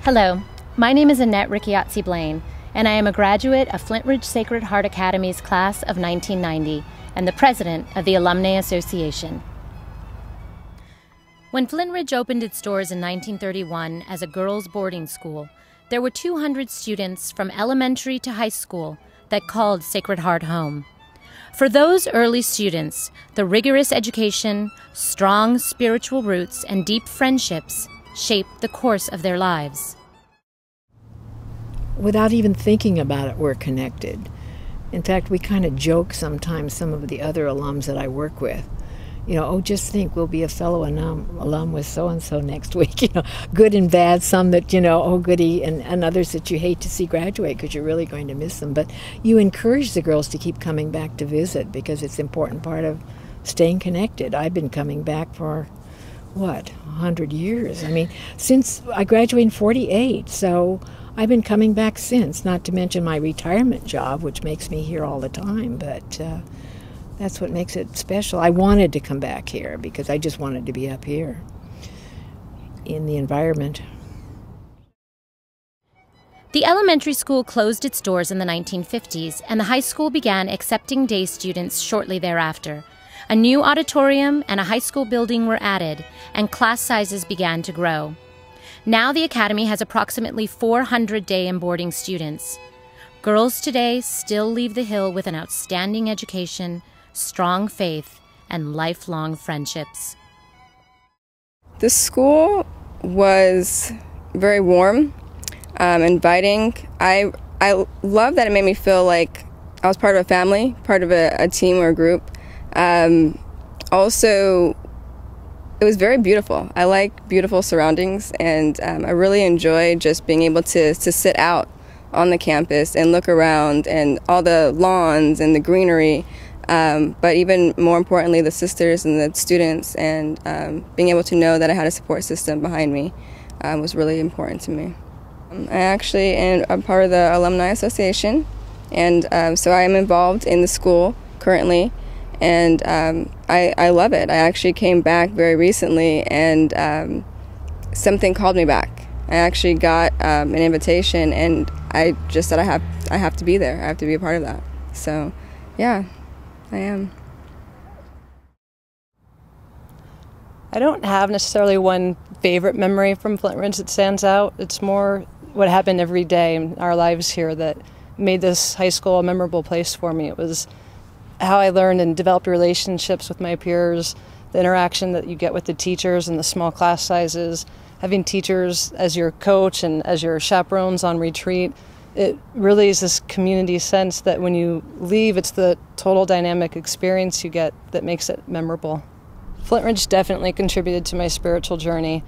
Hello, my name is Annette Ricciazzi Blaine, and I am a graduate of Flintridge Sacred Heart Academy's class of 1990 and the president of the Alumnae Association. When Flintridge opened its doors in 1931 as a girls' boarding school, there were 200 students from elementary to high school that called Sacred Heart home. For those early students, the rigorous education, strong spiritual roots, and deep friendships shaped the course of their lives. Without even thinking about it, we're connected. In fact, we kind of joke sometimes, some of the other alums that I work with. You know, oh, just think, we'll be a fellow alum with so-and-so next week. You know, good and bad, some that, you know, oh, goody, and others that you hate to see graduate because you're really going to miss them. But you encourage the girls to keep coming back to visit because it's an important part of staying connected. I've been coming back for, what, 100 years? I mean, since I graduated in 48, so I've been coming back since, not to mention my retirement job, which makes me here all the time, but that's what makes it special. I wanted to come back here because I just wanted to be up here in the environment. The elementary school closed its doors in the 1950s, and the high school began accepting day students shortly thereafter. A new auditorium and a high school building were added, and class sizes began to grow. Now the Academy has approximately 400 day and boarding students. Girls today still leave the Hill with an outstanding education, strong faith, and lifelong friendships. The school was very warm, inviting. I love that it made me feel like I was part of a family, part of a team or a group. Also, it was very beautiful. I like beautiful surroundings, and I really enjoy just being able to sit out on the campus and look around and all the lawns and the greenery, but even more importantly, the sisters and the students, and being able to know that I had a support system behind me was really important to me. I actually am a part of the Alumni Association, and so I am involved in the school currently. And I love it. I actually came back very recently, and something called me back. I actually got an invitation, and I just said I have to be there. I have to be a part of that. So, yeah, I am. I don't have necessarily one favorite memory from Flintridge that stands out. It's more what happened every day in our lives here that made this high school a memorable place for me. It was how I learned and developed relationships with my peers, the interaction that you get with the teachers and the small class sizes, having teachers as your coach and as your chaperones on retreat. It really is this community sense that when you leave, it's the total dynamic experience you get that makes it memorable. Flintridge definitely contributed to my spiritual journey.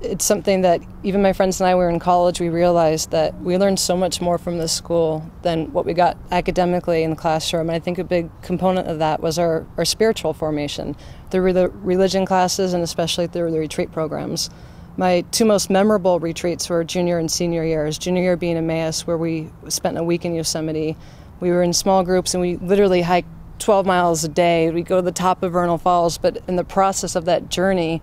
It's something that even my friends and I were in college, we realized that we learned so much more from this school than what we got academically in the classroom. And I think a big component of that was our spiritual formation through the religion classes and especially through the retreat programs. My two most memorable retreats were junior and senior years. Junior year being Emmaus, where we spent a week in Yosemite. We were in small groups and we literally hiked 12 miles a day. We'd go to the top of Vernal Falls, but in the process of that journey,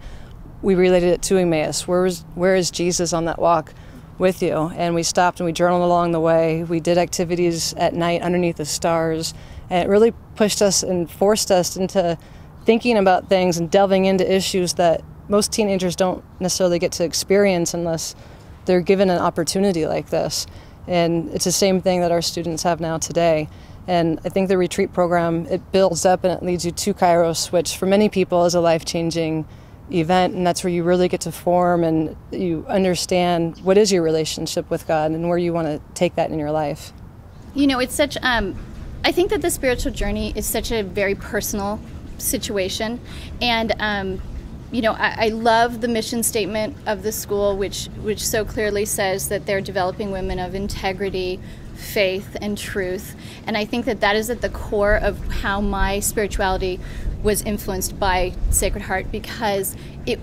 we related it to Emmaus. Where is Jesus on that walk with you? And we stopped and we journaled along the way. We did activities at night underneath the stars. And it really pushed us and forced us into thinking about things and delving into issues that most teenagers don't necessarily get to experience unless they're given an opportunity like this. And it's the same thing that our students have now today. And I think the retreat program, it builds up and it leads you to Kairos, which for many people is a life-changing event, and that's where you really get to form and you understand what is your relationship with God and where you want to take that in your life. You know, it's such, I think that the spiritual journey is such a very personal situation, and you know, I love the mission statement of the school, which so clearly says that they're developing women of integrity, faith, and truth, and I think that that is at the core of how my spirituality was influenced by Sacred Heart, because it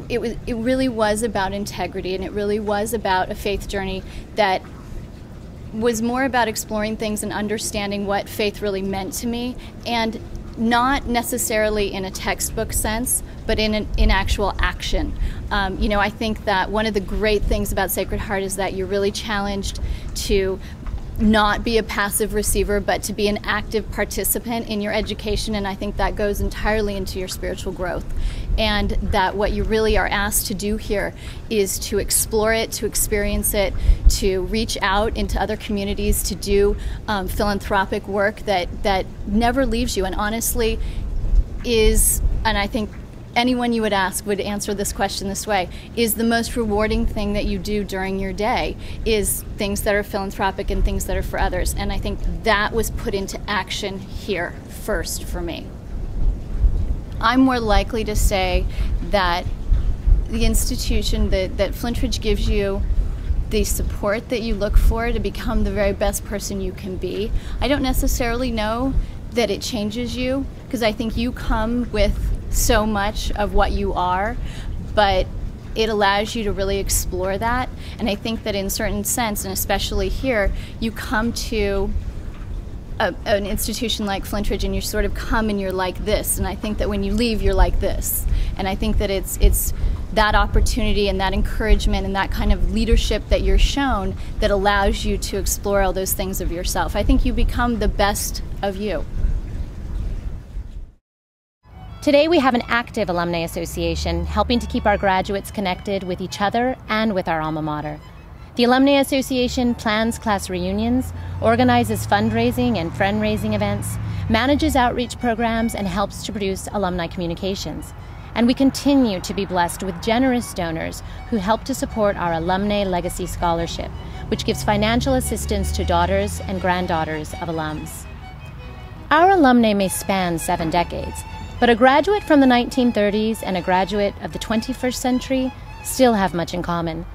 really was about integrity, and it really was about a faith journey that was more about exploring things and understanding what faith really meant to me, and not necessarily in a textbook sense, but in actual action. I think that one of the great things about Sacred Heart is that you're really challenged to not be a passive receiver, but to be an active participant in your education, and I think that goes entirely into your spiritual growth. And that what you really are asked to do here is to explore it, to experience it, to reach out into other communities, to do philanthropic work that never leaves you, and honestly is, and I think anyone you would ask would answer this question this way, is the most rewarding thing that you do during your day is things that are philanthropic and things that are for others. And I think that was put into action here first for me. I'm more likely to say that the institution, that Flintridge gives you the support that you look for to become the very best person you can be. I don't necessarily know that it changes you, because I think you come with so much of what you are, but it allows you to really explore that. And I think that in certain sense, and especially here, you come to an institution like Flintridge and you sort of come and you're like this, and I think that when you leave you're like this. And I think that it's that opportunity and that encouragement and that kind of leadership that you're shown that allows you to explore all those things of yourself. I think you become the best of you. Today we have an active Alumnae Association helping to keep our graduates connected with each other and with our alma mater. The Alumnae Association plans class reunions, organizes fundraising and friend-raising events, manages outreach programs, and helps to produce alumni communications. And we continue to be blessed with generous donors who help to support our Alumnae Legacy Scholarship, which gives financial assistance to daughters and granddaughters of alums. Our alumnae may span 7 decades, but a graduate from the 1930s and a graduate of the 21st century still have much in common.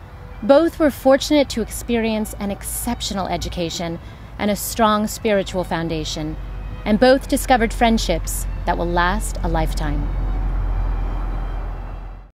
Both were fortunate to experience an exceptional education and a strong spiritual foundation, and both discovered friendships that will last a lifetime.